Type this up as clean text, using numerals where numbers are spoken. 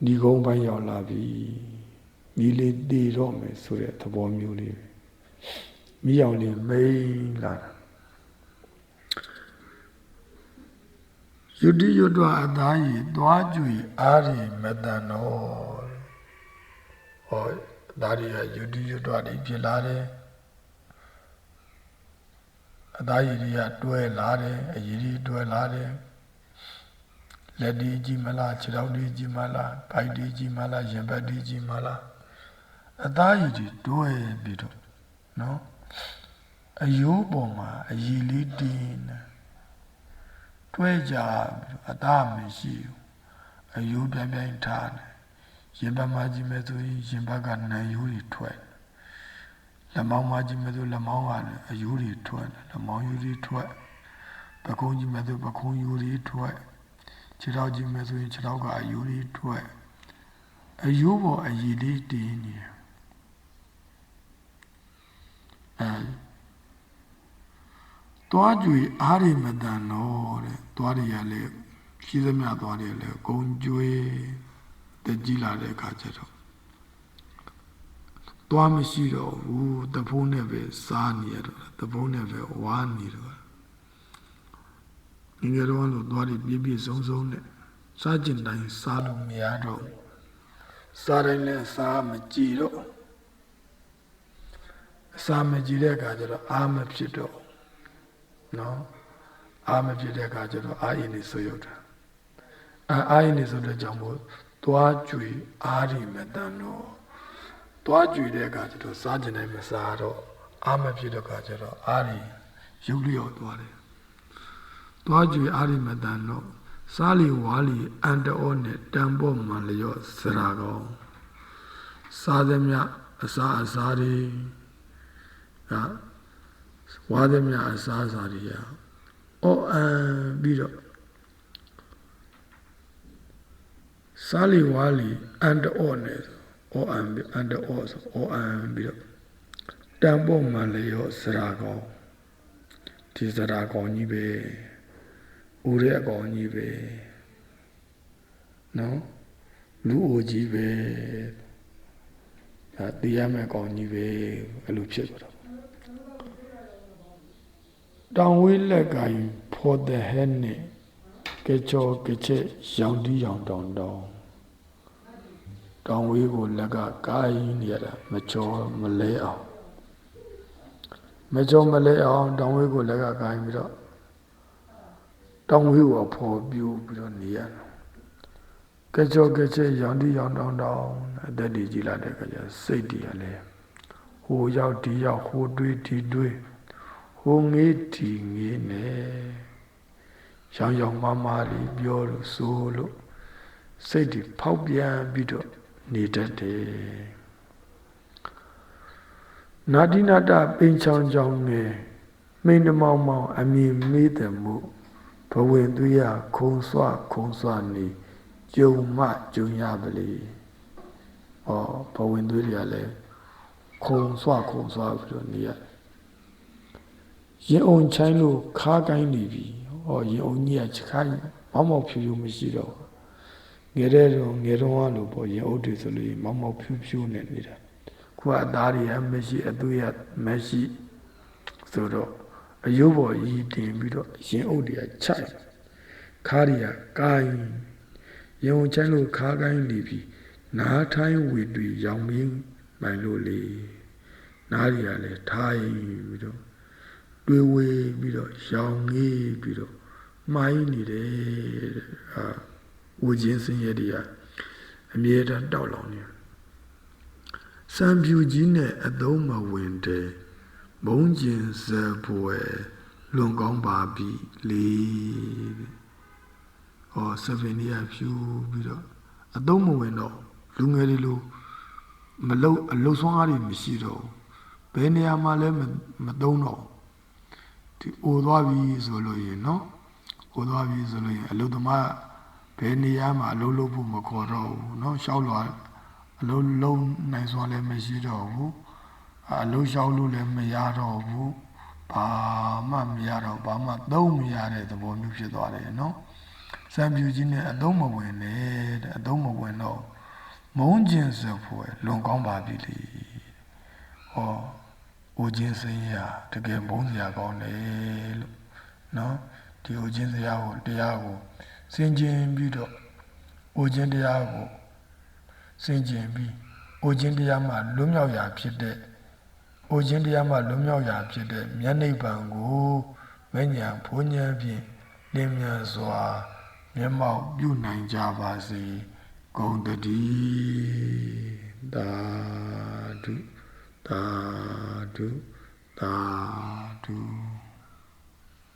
ဒီကုန်းပိုင်းရောက်လာပြီမိလေးတည်တော့မယ်ဆိုတဲ့သဘောမျိုးလေးမိအောင်လေးမိန်လာတာယုတိယုတ္တအသားရည်သွားကြွေအားရမတန်တော့ဟောဒါရီယုတိယုတ္တတွေဖြစ်လာတယ်အသားရည်တွေကတွဲလာတယ်အရည်တွေတွဲလာတယ်လက်ဒီကြီးမလားခြေထောက်ဒီကြီးမလားဗိုက်ဒီကြီးမလားရင်ဘတ်ဒီကြီးမလားအသားရည်တွေတွဲပြီးတော့နော်အယိုးပေါ်မှာအရည်လေးတင်းနေတွဲကြအသားမရှိဘူးအယိုးပြိုင်ပြိုင်ထားတယ်ရင်ဘတ်မှာကြီးမဲ့ဆိုရင်ရင်ဘတ်ကနံယိုးတွေထွက်လက်မောင်းမှာကြီးမဲ့ဆိုလက်မောင်းကအယိုးတွေထွက်လက်မောင်းယိုးတွေထွက်ပကုံးကြီးမဲ့ဆိုပကုံးယိုးတွေထွက်ခြေထောက်ကြီးမဲ့ဆိုရင်ခြေထောက်ကအယိုးတွေထွက်အယိုးပေါ်အရည်လေးတင်းနေသွားကြွေအားရမတန်တော့တဲ့သွားရရလဲရှိသမျှသွားရလဲဂုံကြွေတကြီးလာတဲ့အခါကျတော့သွားမရှိတော့ဘူးတဖုံးနဲ့ပဲစားနေရတော့တဖုံးနဲ့ပဲဝါနေတော့ငယ်တော့လို့သွားပြီးပြည့်စုံစုံနဲ့စားကျင်တိုင်းစားလို့မရတော့စားတိုင်းလည်းစားမကြည့်တော့အစာမကြည့်တဲ့အခါကျတော့အာမဖြစ်တော့နော်အာမဖြစ်တဲ့အခါကျတော့အာရင်နေဆိုရုပ်တာအာရင်နေဆိုတဲ့ကြောင့်မို့သွားကြွေအားရမတန်တော့သွားကြွေတဲ့အခါကျတော့စားကျင်တိုင်းမစားတော့အာမဖြစ်တဲ့အခါကျတော့အာရင်ရုပ်လျော့သွားတယ်သွားကြွေအားရမတန်တော့စားလီဝါလီအန်တောနဲ့တန်ဖို့မှန်လျော့စရာကောင်းစားသမျှအစားတွေဝါသမျှအစားတွေရအော်ပြီးတော့စားလီဝါလီအန်တောနဲ့အော်အန်တောဆိုအော်ပြီးတော့တန်ဖို့မှန်လျော့စရာကောင်းဒီစရာကောင်းကြီးပဲဦးရဲ့အကောင်ကြီးပဲနော်လူအိုကြီးပဲဒါတရားမဲ့အကောင်ကြီးပဲအဲ့လိုဖြစ်သွားတာတောင်ဝေးလက်ကင်ဖော်တဲ့ဟဲနဲ့ကြကြောကြချက်ရောင်တီးရောင်တောင်တောင်ဝေးကိုလက်ကကိုင်းနေရတာမချောမလဲအောင်တောင်ဝေးကိုလက်ကကိုင်းပြီးတော့တောင်ဝေးကိုဖော်ပြပြီးတော့နေရတယ်။ကြကြောကြချက်ရောင်တီရောင်တောင်အသက်တွေကြီးလာတဲ့အခါကျစိတ်တွေကလည်းဟိုရောက်ဒီရောက်ဟိုတွေးဒီတွေးဟိုငေးဒီငေးနဲ့ရောင်မလေးပြောလို့ဆိုလို့စိတ်တွေဖောက်ပြန်ပြီးတော့နေတတ်တယ်။နာတိနာတပိန်ချောင်းချောင်းနဲ့မိန်တမောင်မောင်အမြင်မေးတယ်မို့ဘဝင်သွေးရခုံစွာနေကြုံမှကြုံရပါလေ။ဘဝင်သွေးတွေကလည်းခုံစွပြီးတော့နေရရင်အောင်ချိုင်းလို့ခါကိုင်းနေပြီ။ရင်အောင်ကြီးကခိုင်းမောက်ဖြူဖြူမရှိတော့ငယ်တော့လို့ပေါ့ရင်အုပ်တွေဆိုလို့မောက်ဖြူနဲ့နေတာ။ခုကအသားတွေကမရှိအသွေးရမရှိဆိုတော့အယုတ်ပေါ်ကြီးတင်ပြီးတော့ရင်အုပ်တွေကချိုက်ခါးတွေကကိုင်းရုံချမ်းလို့ခါးကိုင်းနေပြီနားထိုင်းဝေတွေရောင်မင်းမိုင်လို့လေနားတွေကလည်းထိုင်းပြီးတော့တွေးဝေးပြီးတော့ရောင်ငေးပြီးတော့မိုင်းနေတယ်ဝူချင်းစင်းရဲတွေကအမြဲတမ်းတောက်လောင်နေစံပြူကြီးနဲ့အသုံးမဝင်တဲ့မုံကျင်စပွဲလွန်ကောင်းပါပြီလေဆဗင်နီယာဖြူပြီးတော့အသုံးမဝင်တော့လူငယ်တွေလိုအလုဆွမ်းအားတွေမရှိတော့ဘယ်နေရာမှာလဲမသုံးတော့ဒီအိုသွားပြီဆိုလို့ရင်နော်အိုသွားပြီဆိုလို့ရင်အလုသမားဘယ်နေရာမှာအလုလုပ်ဖို့မခေါ်တော့ဘူးနော်ရှောက်လွာအလုလုံးနိုင်စွာလည်းမရှိတော့ဘူးအလုံးလျှောက်လို့လည်းမရတော့ဘူးဘာမှမရတော့ဘာမှသုံးမရတဲ့သဘောမျိုးဖြစ်သွားတယ်နော် စံပြူကြီးနဲ့အသုံးမဝင်နဲ့တဲ့အသုံးမဝင်တော့မုန်းခြင်းစဖွယ်လွန်ကောင်းပါပြီလေဟောအိုခြင်းစရာတကယ်မုန်းစရာကောင်းတယ်လို့နော်ဒီအိုခြင်းစရာကိုတရားကိုစင်ကြင်ပြီးတော့အိုခြင်းတရားကိုစင်ကြင်ပြီးအိုခြင်းတရားမှလွတ်မြောက်ရာဖြစ်တဲ့အိုခြင်းတရားမှလွတ်မြောက်ရာဖြစ်တဲ့မျက်နှိပ်ပံကိုမဉ္ဇဉ်ဘုံဉဏ်ဖြင့်လင်းမြန်စွာမျက်မှောက်ပြုနိုင်ကြပါစေဂုဏ်တည်းသာဓုသာဓုသာဓု